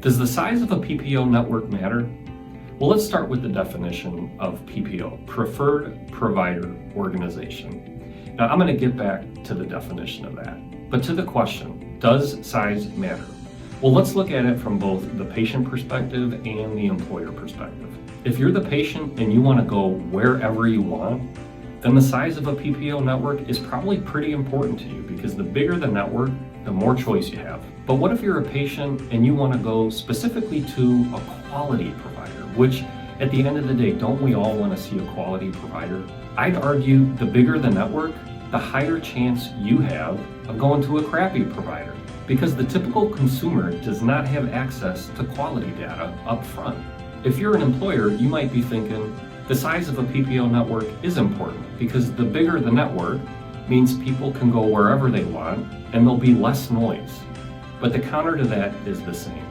Does the size of a PPO network matter? Well, let's start with the definition of PPO, Preferred Provider Organization. Now, I'm going to get back to the definition of that. But to the question, does size matter? Well, let's look at it from both the patient perspective and the employer perspective. If you're the patient and you want to go wherever you want, then the size of a PPO network is probably pretty important to you because the bigger the network, the more choice you have. But what if you're a patient and you want to go specifically to a quality provider, which at the end of the day, don't we all want to see a quality provider? I'd argue the bigger the network, the higher chance you have of going to a crappy provider because the typical consumer does not have access to quality data up front. If you're an employer, you might be thinking, the size of a PPO network is important because the bigger the network means people can go wherever they want and there'll be less noise. But the counter to that is the same.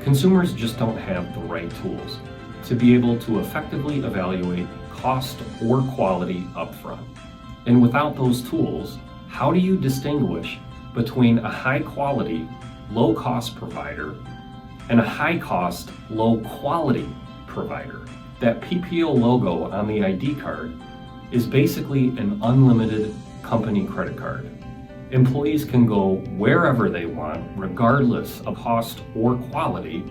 Consumers just don't have the right tools to be able to effectively evaluate cost or quality upfront. And without those tools, how do you distinguish between a high quality, low cost provider and a high cost, low quality provider? That PPO logo on the ID card is basically an unlimited company credit card. Employees can go wherever they want, regardless of cost or quality,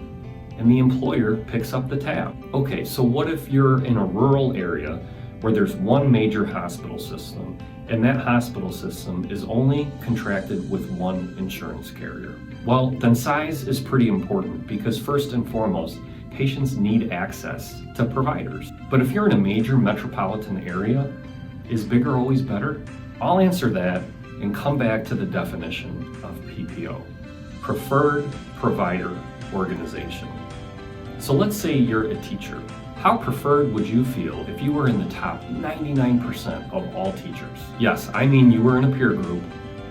and the employer picks up the tab. Okay, so what if you're in a rural area where there's one major hospital system, and that hospital system is only contracted with one insurance carrier? Well, then size is pretty important because first and foremost, patients need access to providers. But if you're in a major metropolitan area, is bigger always better? I'll answer that and come back to the definition of PPO, Preferred Provider Organization. So let's say you're a teacher. How preferred would you feel if you were in the top 99% of all teachers? Yes, I mean you were in a peer group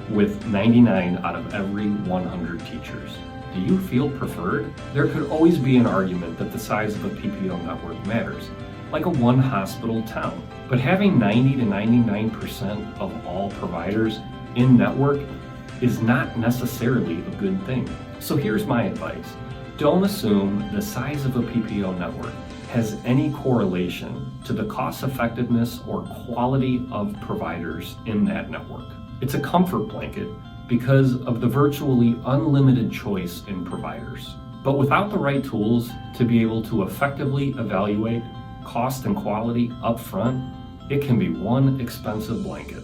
with 99 out of every 100 teachers. Do you feel preferred? There could always be an argument that the size of a PPO network matters, like a one hospital town. But having 90 to 99% of all providers in network is not necessarily a good thing. So here's my advice. Don't assume the size of a PPO network has any correlation to the cost effectiveness or quality of providers in that network. It's a comfort blanket because of the virtually unlimited choice in providers. But without the right tools to be able to effectively evaluate cost and quality up front, it can be one expensive blanket.